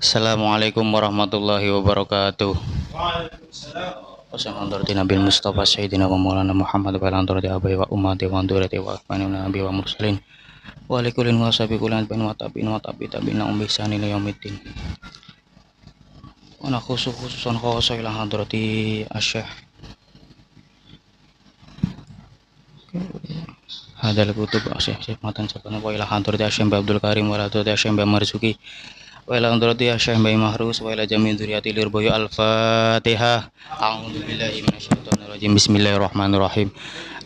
Assalamualaikum warahmatullahi wabarakatuh. Wassalamualaikum Nabi Mustafa Sayyidina wa Maulana Muhammad wa ala alihi abai wa ummati wa andurati wa akmani nabi wa mursalin wa alikulin wa sabiqulan bin wa tabi'ina umbisani ila yaumiddin. Wa khususan khawasa ila hadrati asyikh hadal kutub asyikh matan sabana wa ila hadrati asyikh Abdul Karim wa ila hadrati asyikh Marzuki wa ila hadrati asyikh Mahrus wa ila jami' dzurriyyati lirboyo al-Fatihah. A'udzubillahi minasyaitonir rajim. Bismillahirrahmanirrahim.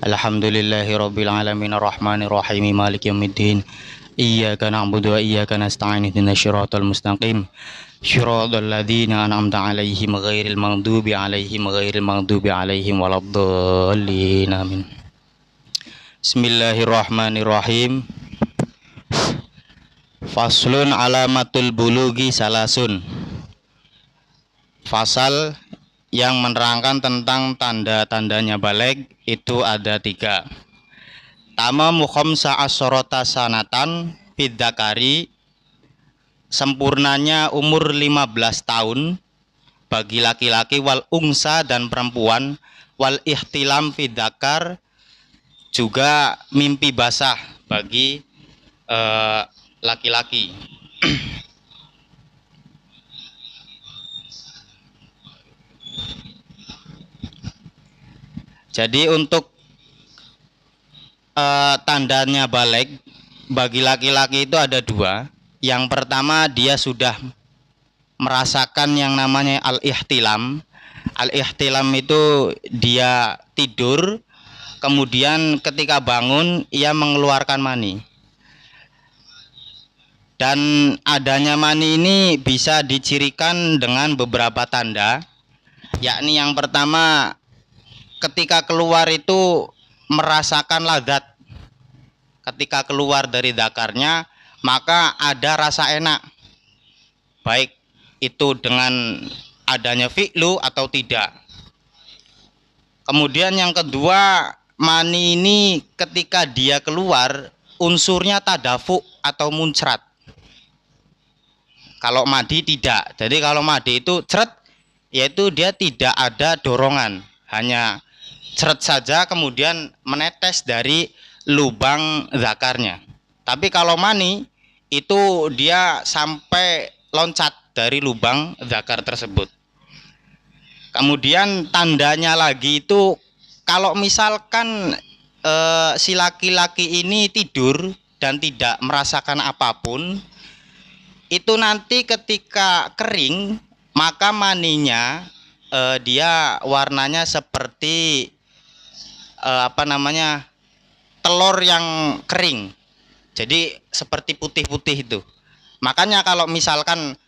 Alhamdulillahi rabbil alamin arrahmanir rahim maliki yaumiddin. Iyyaka na'budu wa iyyaka nasta'in ihdinas siratal mustaqim. Shiratal ladzina an'amta 'alaihim ghairil maghdubi 'alaihim waladdallin. Amin. Bismillahirrahmanirrahim. Faslun alamatul bulugi salasun. Fasal yang menerangkan tentang tanda-tandanya baligh itu ada 3. Tamamu khamsa asyrata sanatan bidzakari, sempurnanya umur 15 tahun bagi laki-laki, wal ungsa dan perempuan, wal ihtilam bidzakar, juga mimpi basah bagi laki-laki. Jadi untuk tandanya baligh bagi laki-laki itu ada 2. Yang pertama, dia sudah merasakan yang namanya al-ihtilam. Al-ihtilam itu dia tidur, kemudian ketika bangun ia mengeluarkan mani. Dan adanya mani ini bisa dicirikan dengan beberapa tanda, yakni yang pertama, ketika keluar itu merasakan ladzat. Ketika keluar dari dzakarnya maka ada rasa enak, baik itu dengan adanya fi'lu atau tidak. Kemudian yang kedua, mani ini ketika dia keluar unsurnya tadafu atau muncrat. Kalau madi tidak. Jadi kalau madi itu ceret, yaitu dia tidak ada dorongan, hanya ceret saja kemudian menetes dari lubang zakarnya. Tapi kalau mani itu dia sampai loncat dari lubang zakar tersebut. Kemudian tandanya lagi itu kalau misalkan si laki-laki ini tidur dan tidak merasakan apapun, itu nanti ketika kering maka maninya dia warnanya seperti telur yang kering. Jadi seperti putih-putih itu. Makanya kalau misalkan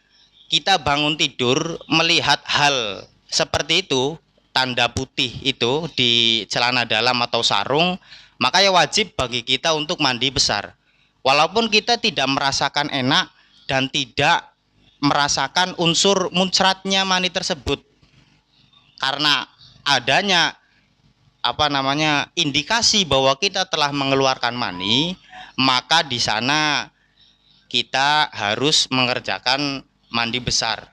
kita bangun tidur melihat hal seperti itu, tanda putih itu di celana dalam atau sarung, maka ya wajib bagi kita untuk mandi besar. Walaupun kita tidak merasakan enak dan tidak merasakan unsur muncratnya mani tersebut, karena adanya indikasi bahwa kita telah mengeluarkan mani, maka di sana kita harus mengerjakan mandi besar.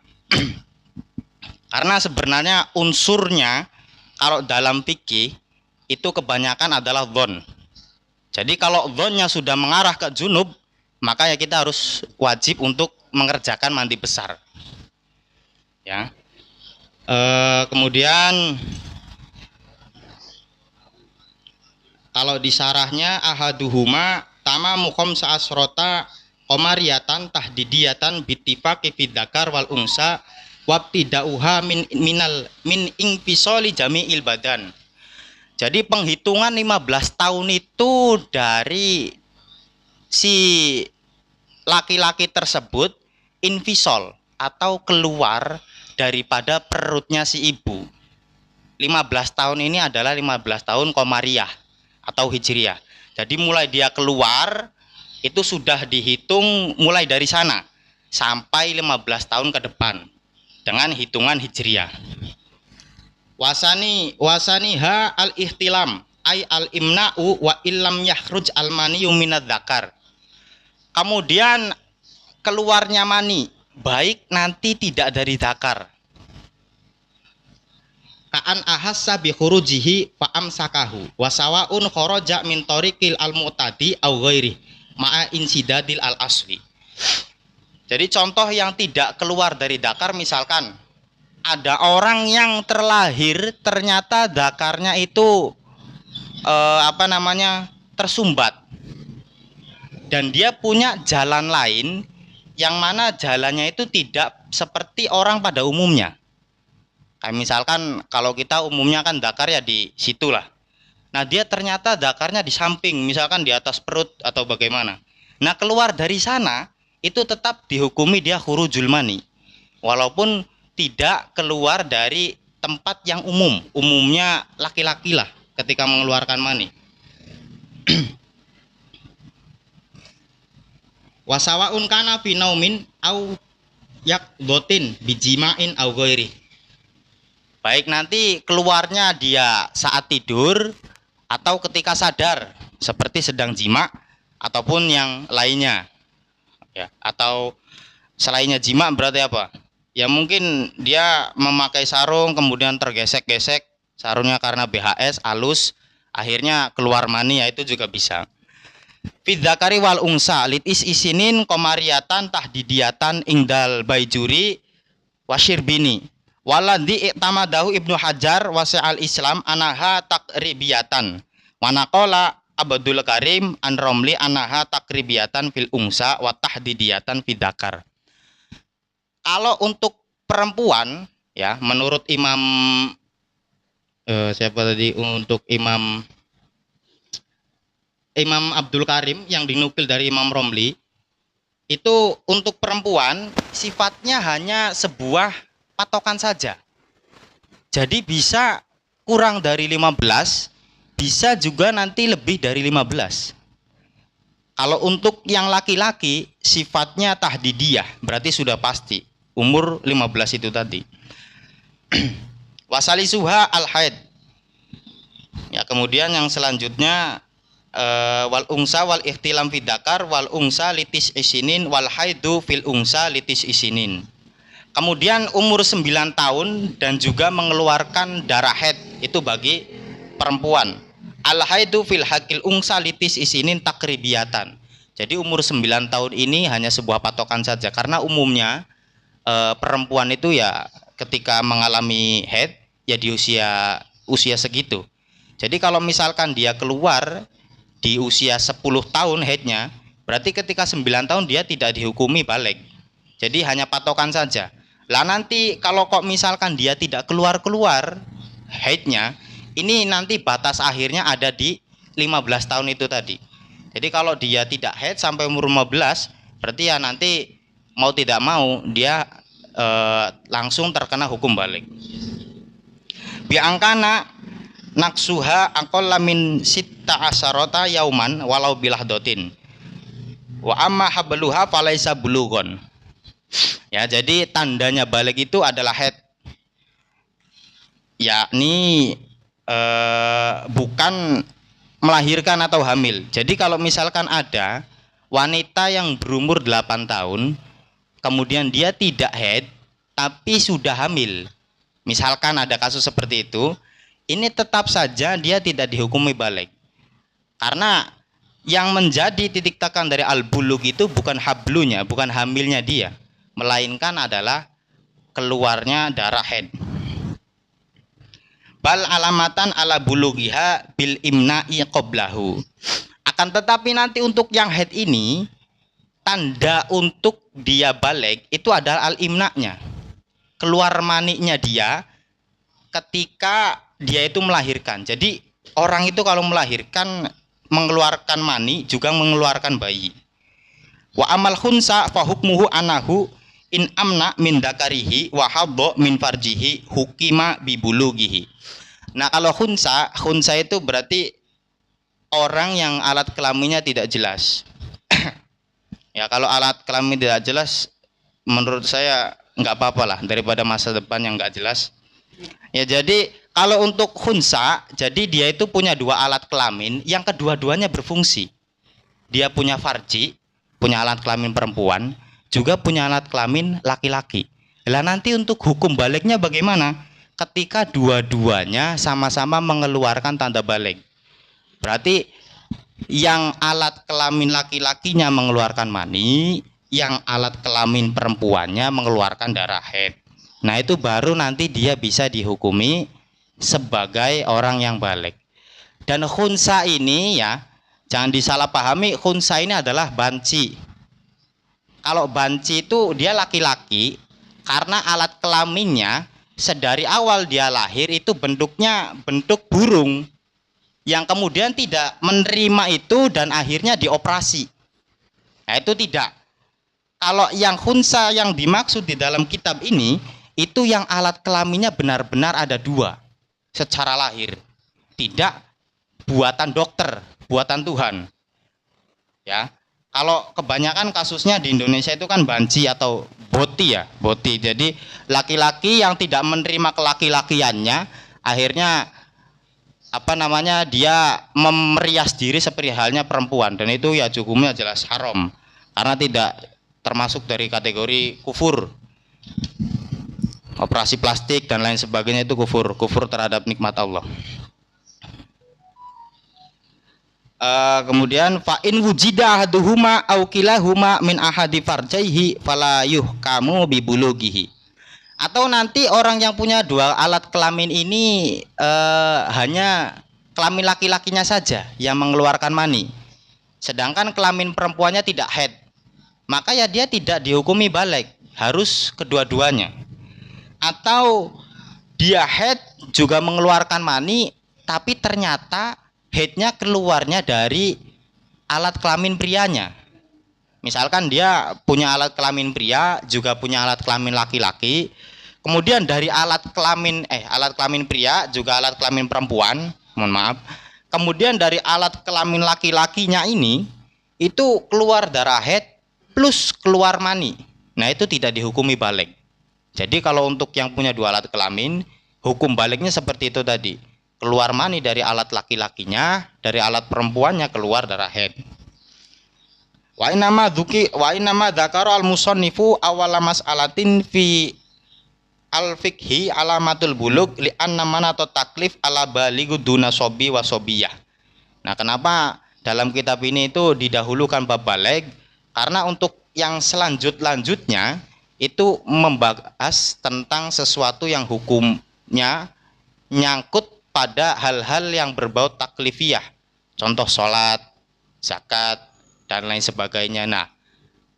Karena sebenarnya unsurnya kalau dalam fikih itu kebanyakan adalah dhon. Jadi kalau dhonnya sudah mengarah ke junub, maka ya kita harus wajib untuk mengerjakan mandi besar. Ya. Kemudian kalau di sarahnya ahaduhuma tamamu khamsa asrota qamariyatan tahdidiyatan bittifaqi fid dzakar wal unsa wabtidauha min infisali jami'il badan. Jadi penghitungan 15 tahun itu dari si laki-laki tersebut infisol atau keluar daripada perutnya si ibu. 15 tahun ini adalah 15 tahun Qamariyah atau Hijriyah. Jadi mulai dia keluar itu sudah dihitung mulai dari sana sampai 15 tahun ke depan dengan hitungan Hijriyah. Wasaniha al-ihtilam ay al-imna'u wa illam yakhruj al-maniyu minadz dzakar. Kemudian keluarnya mani baik nanti tidak dari dzakar. Ka'an ahassa bi khurujihi fa amsakahu wa sawaun kharaja min tariqil al-mu'tadi aw ghairi ma'a insidadil al-asli. Jadi contoh yang tidak keluar dari dzakar, misalkan ada orang yang terlahir ternyata dzakarnya itu tersumbat, dan dia punya jalan lain yang mana jalannya itu tidak seperti orang pada umumnya. Kayak misalkan kalau kita umumnya kan dzakar ya di situlah. Nah dia ternyata dzakarnya di samping, misalkan di atas perut atau bagaimana. Nah keluar dari sana itu tetap dihukumi dia khurujul mani, walaupun tidak keluar dari tempat yang umum. Umumnya laki-laki lah ketika mengeluarkan mani. Wasawaun kana fi naumin au yaqdotin bijima'in au ghairi. Baik nanti keluarnya dia saat tidur atau ketika sadar seperti sedang jima ataupun yang lainnya. Ya, atau selainnya jima berarti apa? Ya mungkin dia memakai sarung kemudian tergesek-gesek sarungnya karena BHS halus, akhirnya keluar mani, ya itu juga bisa. Fidzakari wal ungsa litis isinin komariatan tahdidiyatan ingdal baijuri wasyirbini waladhi iktamadahu Ibnu Hajar wasi'al Islam anaha takribiyatan wanaqala Abdul Karim an Romli anaha takribiyatan fil ungsa wa tahdidiyatan fidzakar. Kalau untuk perempuan ya menurut Imam siapa tadi, untuk Imam Abdul Karim yang dinukil dari Imam Romli, itu untuk perempuan sifatnya hanya sebuah patokan saja. Jadi bisa kurang dari 15, bisa juga nanti lebih dari 15. Kalau untuk yang laki-laki sifatnya tahdidiyah, berarti sudah pasti umur 15 itu tadi. Wasalisuha al-haid. Ya, kemudian yang selanjutnya wal ungsa wal ikhtilam fid dzakar wal ungsa litis isinin wal haidu fil ungsa litis isinin. Kemudian umur 9 tahun dan juga mengeluarkan darah haid itu bagi perempuan. Al haidu fil hakil ungsa litis isinin takribiyatan. Jadi umur 9 tahun ini hanya sebuah patokan saja, karena umumnya perempuan itu ya ketika mengalami haid ya di usia segitu. Jadi kalau misalkan dia keluar di usia 10 tahun haidnya, berarti ketika 9 tahun dia tidak dihukumi balik. Jadi hanya patokan saja. Lah nanti kalau kok misalkan dia tidak keluar-keluar haidnya, ini nanti batas akhirnya ada di 15 tahun itu tadi. Jadi kalau dia tidak haid sampai umur 15, berarti ya nanti mau tidak mau dia langsung terkena hukum balik. Biangkana naksuha aqalla min sitta asarota yauman walau bilah dotin wa amma habluha falaisa bulugon. Ya, jadi tandanya balik itu adalah haid, yakni bukan melahirkan atau hamil. Jadi kalau misalkan ada wanita yang berumur 8 tahun kemudian dia tidak haid tapi sudah hamil, misalkan ada kasus seperti itu, ini tetap saja dia tidak dihukumi balik. Karena yang menjadi titik tekan dari al-bulug itu bukan hablunya, bukan hamilnya dia, melainkan adalah keluarnya darah haid. Bal alamatan ala bulughiha bil imna'i qablahu. Akan tetapi nanti untuk yang haid ini, tanda untuk dia balik itu adalah al-imna'nya, keluar maniknya dia ketika dia itu melahirkan. Jadi orang itu kalau melahirkan mengeluarkan mani juga mengeluarkan bayi. Wa amal khunsa fa hukmuhu anahu in amna min dakarihi wa haddo min farjihi hukima bibulughihi. Nah kalau khunsa itu berarti orang yang alat kelaminnya tidak jelas. Ya kalau alat kelamin tidak jelas, menurut saya nggak apa-apa lah daripada masa depan yang nggak jelas. Ya jadi kalau untuk khunsa, jadi dia itu punya 2 alat kelamin yang kedua-duanya berfungsi. Dia punya farji, punya alat kelamin perempuan, juga punya alat kelamin laki-laki. Lah nanti untuk hukum baliknya bagaimana? Ketika dua-duanya sama-sama mengeluarkan tanda balik. Berarti yang alat kelamin laki-lakinya mengeluarkan mani, yang alat kelamin perempuannya mengeluarkan darah haid. Nah itu baru nanti dia bisa dihukumi sebagai orang yang balik. Dan khunsa ini ya, jangan disalahpahami, khunsa ini adalah banci. Kalau banci itu dia laki-laki, karena alat kelaminnya sedari awal dia lahir itu bentuknya bentuk burung, yang kemudian tidak menerima itu dan akhirnya dioperasi. Nah itu tidak. Kalau yang khunsa yang dimaksud di dalam kitab ini, itu yang alat kelaminnya benar-benar ada dua secara lahir, tidak buatan dokter, buatan Tuhan. Ya, kalau kebanyakan kasusnya di Indonesia itu kan banci atau boti ya, boti. Jadi laki-laki yang tidak menerima kelaki-lakiannya, akhirnya dia memerias diri seperti halnya perempuan, dan itu ya hukumnya jelas haram karena tidak termasuk dari kategori kufur. Operasi plastik dan lain sebagainya itu kufur terhadap nikmat Allah. Kemudian fa in wujida ahaduhuma aw kilahuma min ahadi farjaihi fala yuhkamu bibulughihi. Atau nanti orang yang punya dua alat kelamin ini hanya kelamin laki-lakinya saja yang mengeluarkan mani, sedangkan kelamin perempuannya tidak haid, maka ya dia tidak dihukumi balik, harus kedua-duanya. Atau dia haid juga mengeluarkan mani, tapi ternyata haidnya keluarnya dari alat kelamin prianya. Misalkan dia punya alat kelamin pria, juga punya alat kelamin laki-laki, kemudian dari alat kelamin pria juga alat kelamin perempuan, kemudian dari alat kelamin laki-lakinya ini itu keluar darah haid plus keluar mani. Nah itu tidak dihukumi balik. Jadi kalau untuk yang punya dua alat kelamin, hukum baliknya seperti itu tadi. Keluar mani dari alat laki-lakinya, dari alat perempuannya keluar darah haid. Wa inama dzakara al-musannifu awwala mas'alatin fi al-fiqhi alamatul bulug li anna manata taklif ala balighu duna sobi wa sobiyah. Nah, kenapa dalam kitab ini itu didahulukan bab balik? Karena untuk yang selanjutnya itu membahas tentang sesuatu yang hukumnya nyangkut pada hal-hal yang berbau taklifiyah, contoh sholat, zakat, dan lain sebagainya. Nah,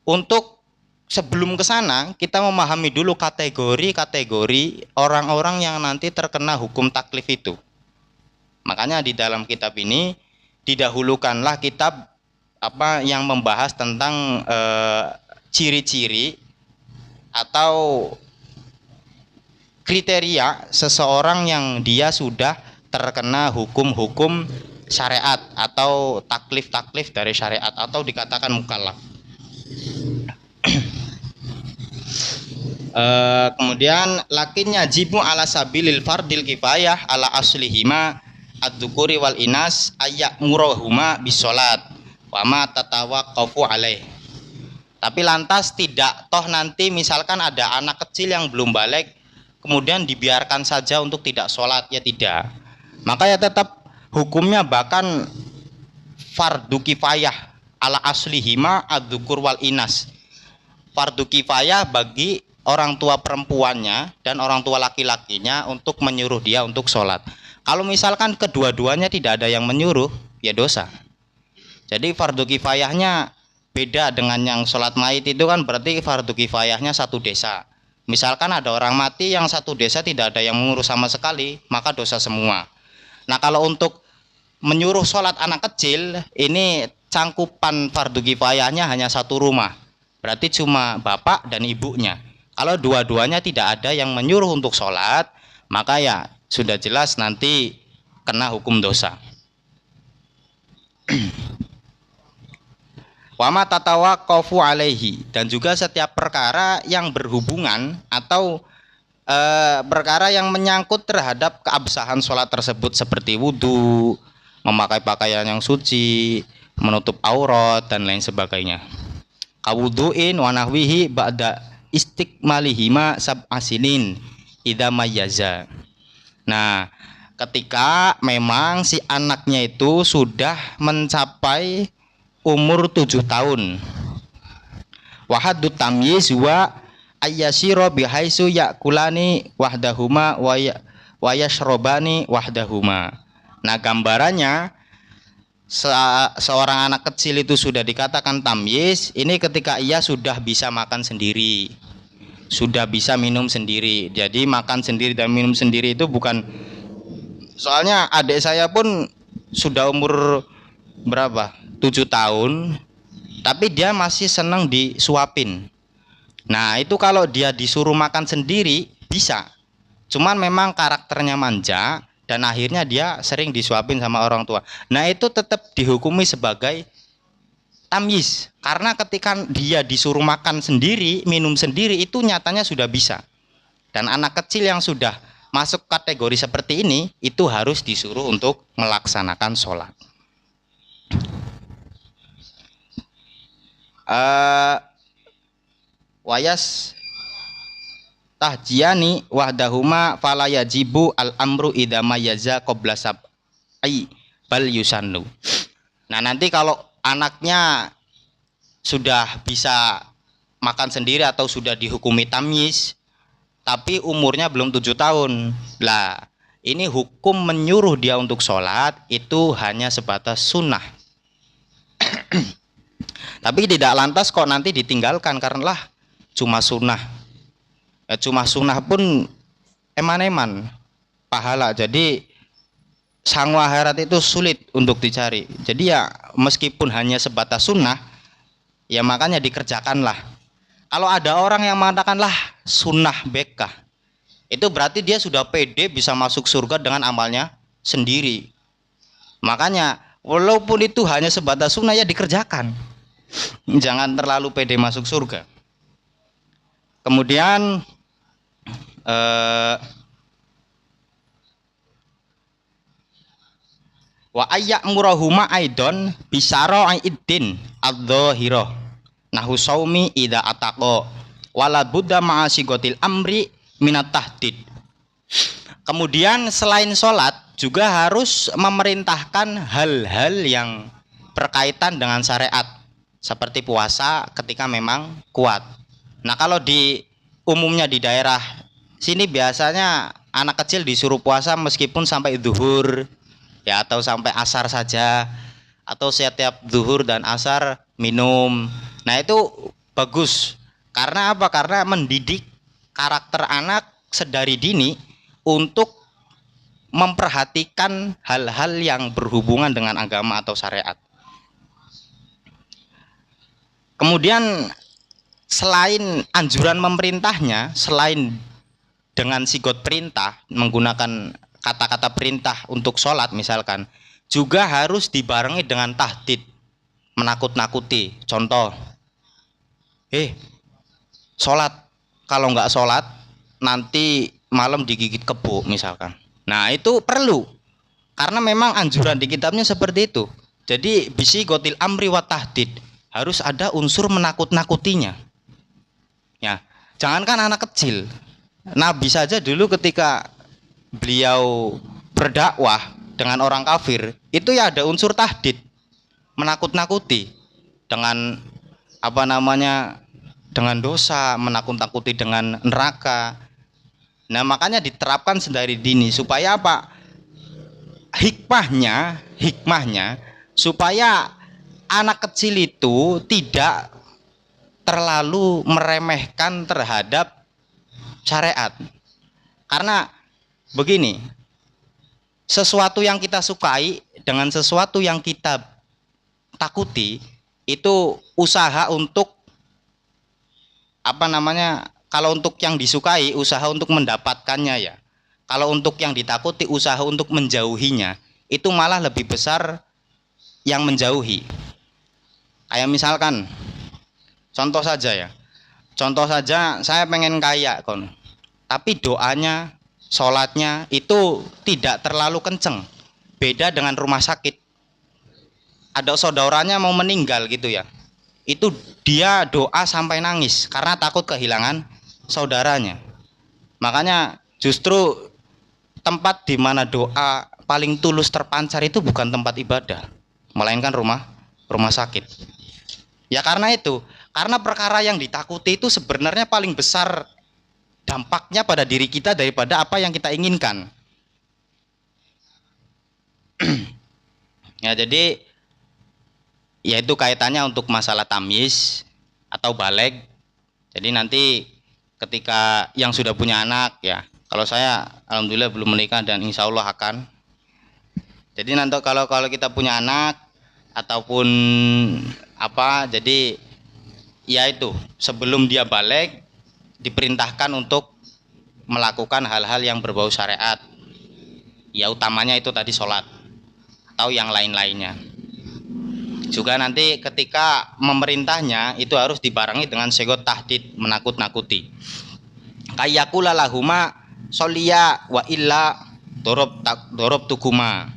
untuk sebelum ke sana kita memahami dulu kategori-kategori orang-orang yang nanti terkena hukum taklif itu. Makanya di dalam kitab ini didahulukanlah kitab yang membahas tentang ciri-ciri atau kriteria seseorang yang dia sudah terkena hukum-hukum syariat atau taklif-taklif dari syariat atau dikatakan mukallaf. Kemudian lakinnya jibu ala sabilil fardil kifayah ala aslihima ad-dzukuri wal inas ayyak murahuma bisolat wa ma tatawaqqafu alaih. Tapi lantas tidak, toh nanti misalkan ada anak kecil yang belum balik kemudian dibiarkan saja untuk tidak sholat, ya tidak. Maka ya tetap hukumnya bahkan fardu kifayah ala aslihima ad-dzukur wal inas. Fardu kifayah bagi orang tua perempuannya dan orang tua laki-lakinya untuk menyuruh dia untuk sholat. Kalau misalkan kedua-duanya tidak ada yang menyuruh, ya dosa. Jadi fardu kifayahnya beda dengan yang sholat maid itu kan, berarti fardu kifayahnya satu desa. Misalkan ada orang mati yang satu desa tidak ada yang mengurus sama sekali, maka dosa semua. Nah kalau untuk menyuruh sholat anak kecil, ini cangkupan fardu kifayahnya hanya satu rumah, berarti cuma bapak dan ibunya. Kalau dua-duanya tidak ada yang menyuruh untuk sholat, maka ya sudah jelas nanti kena hukum dosa. Wama tatawaqqafu alaihi, dan juga setiap perkara yang berhubungan atau perkara yang menyangkut terhadap keabsahan sholat tersebut seperti wudhu, memakai pakaian yang suci, menutup aurat dan lain sebagainya. kawuduin wa nahwihi ba'da istikmalihima sab'asinin idza mayyaza. Nah, ketika memang si anaknya itu sudah mencapai umur 7 tahun. Wa haddut tamyiz wa ayyasira bihaisu yakulani wahdahuma wa yashrabani wahdahuma. Nah, gambarannya seorang anak kecil itu sudah dikatakan tamyiz ini ketika ia sudah bisa makan sendiri, sudah bisa minum sendiri. Jadi makan sendiri dan minum sendiri itu bukan, soalnya adik saya pun sudah umur berapa? 7 tahun, tapi dia masih senang disuapin. Nah, itu kalau dia disuruh makan sendiri bisa. Cuman memang karakternya manja dan akhirnya dia sering disuapin sama orang tua. Nah, itu tetap dihukumi sebagai tamyiz, karena ketika dia disuruh makan sendiri, minum sendiri itu nyatanya sudah bisa. Dan anak kecil yang sudah masuk kategori seperti ini itu harus disuruh untuk melaksanakan sholat. Wayas tahjiani wahdahuma fala yajibu al amru idza mayyaza qabla sab'i bal yusannu. Nah, nanti kalau anaknya sudah bisa makan sendiri atau sudah dihukumi tamyiz tapi umurnya belum 7 tahun. Lah, ini hukum menyuruh dia untuk sholat itu hanya sebatas sunnah. Tapi tidak lantas kok nanti ditinggalkan karena lah cuma sunnah. Ya, cuma sunnah pun eman-eman pahala. Jadi sang akhirat itu sulit untuk dicari. Jadi ya meskipun hanya sebatas sunnah, ya makanya dikerjakanlah. Kalau ada orang yang mengatakan lah sunnah bekah, itu berarti dia sudah pede bisa masuk surga dengan amalnya sendiri. Makanya walaupun itu hanya sebatas sunnah ya dikerjakan. Jangan terlalu pede masuk surga. Kemudian wa ayyamurahuma aidon bisara iddin adz-dzahirah nahu saumi idza ataqa wala budda ma'asigotil amri minat tahdid. Kemudian selain sholat juga harus memerintahkan hal-hal yang berkaitan dengan syariat seperti puasa ketika memang kuat. Nah, kalau di umumnya di daerah sini biasanya anak kecil disuruh puasa meskipun sampai zuhur ya, atau sampai asar saja, atau setiap zuhur dan asar minum. Nah, itu bagus. Karena apa? Karena mendidik karakter anak sedari dini untuk memperhatikan hal-hal yang berhubungan dengan agama atau syariat. Kemudian selain anjuran memerintahnya, selain dengan sigot perintah, menggunakan kata-kata perintah untuk sholat misalkan, juga harus dibarengi dengan tahdid, menakut-nakuti. Contoh, sholat, kalau nggak sholat nanti malam digigit kebo misalkan. Nah, itu perlu, karena memang anjuran di kitabnya seperti itu. Jadi bisi gotil amri wa tahdid, harus ada unsur menakut-nakutinya. Ya, jangankan anak kecil, Nabi saja dulu ketika beliau berdakwah dengan orang kafir itu ya ada unsur tahdid, menakut-nakuti dengan apa namanya, dengan dosa, menakut-nakuti dengan neraka. Nah, makanya diterapkan sedari dini supaya apa? Hikmahnya supaya anak kecil itu tidak terlalu meremehkan terhadap syariat. Karena begini, sesuatu yang kita sukai dengan sesuatu yang kita takuti itu usaha untuk apa namanya, kalau untuk yang disukai usaha untuk mendapatkannya ya. Kalau untuk yang ditakuti usaha untuk menjauhinya, itu malah lebih besar yang menjauhi. Kayak misalkan contoh saja saya pengen kaya kon, tapi doanya, sholatnya itu tidak terlalu kenceng. Beda dengan rumah sakit, ada saudaranya mau meninggal gitu ya, itu dia doa sampai nangis karena takut kehilangan saudaranya. Makanya justru tempat di mana doa paling tulus terpancar itu bukan tempat ibadah, melainkan rumah sakit. Ya karena itu, karena perkara yang ditakuti itu sebenarnya paling besar dampaknya pada diri kita daripada apa yang kita inginkan. Ya jadi ya itu kaitannya untuk masalah tamyiz atau baligh. Jadi nanti ketika yang sudah punya anak ya, kalau saya alhamdulillah belum menikah dan insya Allah akan. Jadi nanti kalau kita punya anak ataupun apa, jadi ya itu sebelum dia baligh diperintahkan untuk melakukan hal-hal yang berbau syariat. Ya utamanya itu tadi sholat atau yang lain-lainnya. Juga nanti ketika memerintahnya itu harus dibarengi dengan sigot tahdid, menakut-nakuti. Kayyakula lahuma sholiya wa illa dorob tukuma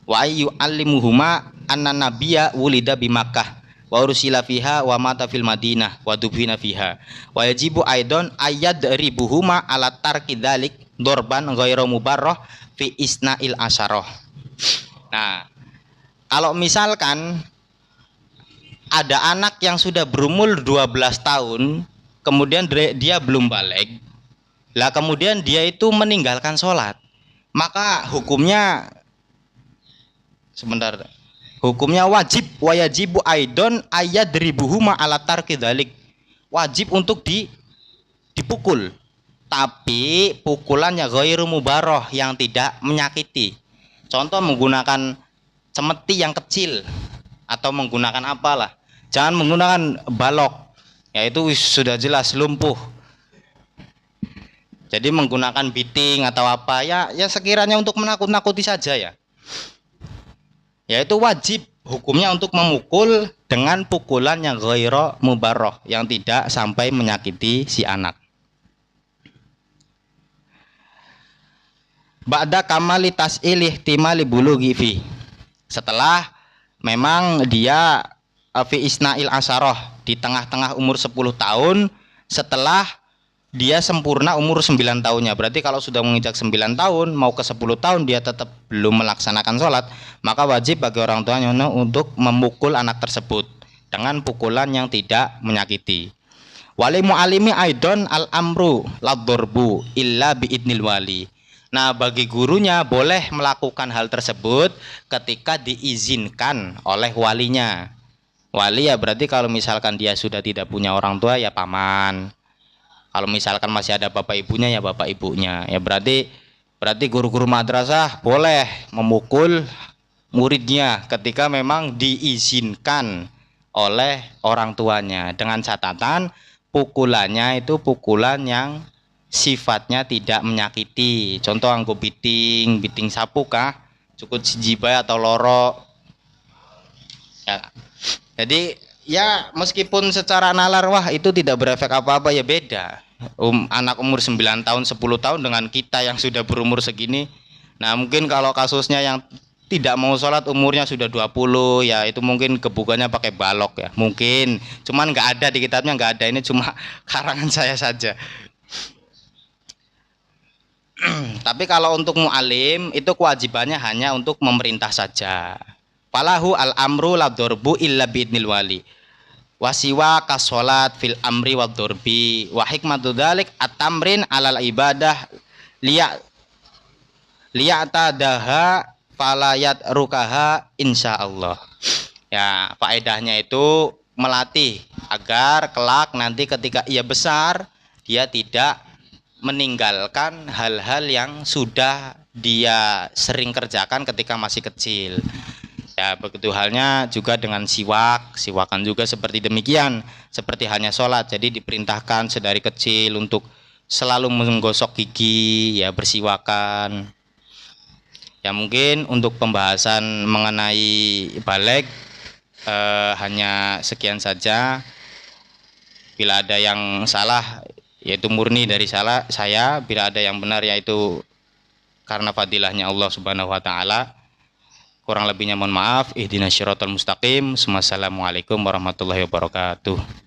wa ayyu allimuhuma anna nabiyya wulida bi Makkah wa ursila fiha wa mata fil Madinah wa dubina fiha wa yajibu aidon ayyadribuhuma ala tarki dzalik dorban ghairu mubarrah fi isna'il asyarah. Nah, kalau misalkan ada anak yang sudah berumur 12 tahun, kemudian dia belum baligh, lah kemudian dia itu meninggalkan sholat, maka hukumnya wajib wajibu aidon ayadribuhuma ala tarki dzalik, wajib untuk dipukul, tapi pukulannya ghairu mubarrah, yang tidak menyakiti. Contoh menggunakan cemeti yang kecil atau menggunakan apalah, jangan menggunakan balok, yaitu sudah jelas lumpuh. Jadi menggunakan biting atau apa ya sekiranya untuk menakut-nakuti saja ya. Yaitu wajib hukumnya untuk memukul dengan pukulan yang ghairu mubarrah, yang tidak sampai menyakiti si anak. Ba'da kamali tas'il ihtimali bulughi fi, setelah memang dia fi isna'il asyarah, di tengah-tengah umur 10 tahun, setelah dia sempurna umur 9 tahunnya. Berarti kalau sudah menginjak 9 tahun mau ke 10 tahun dia tetap belum melaksanakan sholat, maka wajib bagi orang tuanya untuk memukul anak tersebut dengan pukulan yang tidak menyakiti. Wali mu'alimi aidon al amru ladorbu illa biidnil wali. Nah, bagi gurunya boleh melakukan hal tersebut ketika diizinkan oleh walinya. Wali ya berarti kalau misalkan dia sudah tidak punya orang tua ya paman. Kalau misalkan masih ada bapak ibunya ya bapak ibunya. Ya berarti guru-guru madrasah boleh memukul muridnya ketika memang diizinkan oleh orang tuanya, dengan catatan pukulannya itu pukulan yang sifatnya tidak menyakiti. Contoh anggo biting sapu kah, cukup sijibai atau loro. Ya. Jadi ya meskipun secara nalar wah itu tidak berefek apa-apa ya beda. Anak umur 9 tahun 10 tahun dengan kita yang sudah berumur segini. Nah, mungkin kalau kasusnya yang tidak mau sholat umurnya sudah 20 ya itu mungkin kebukannya pakai balok ya. Mungkin cuman nggak ada di kitabnya, nggak ada, ini cuma karangan saya saja. Tapi kalau untuk mu'alim itu kewajibannya hanya untuk memerintah saja. Falahu al-amru ladorbu illa biidnil wali. Wasiwa kasolat fil amri wadorbi. Wa hikmatu dzalik at-tamrin alal ibadah liya'tadaha falayat rukaha insyaallah. Ya, faedahnya itu melatih agar kelak nanti ketika ia besar dia tidak meninggalkan hal-hal yang sudah dia sering kerjakan ketika masih kecil. Ya, begitu halnya juga dengan siwakan juga seperti demikian, seperti halnya sholat. Jadi diperintahkan sedari kecil untuk selalu menggosok gigi, ya bersiwakan. Ya mungkin untuk pembahasan mengenai baligh hanya sekian saja. Bila ada yang salah yaitu murni dari salah saya, bila ada yang benar yaitu karena fadilahnya Allah Subhanahu wa taala. Kurang lebihnya mohon maaf. Ihdinas syiratal mustaqim. Wassalamualaikum warahmatullahi wabarakatuh.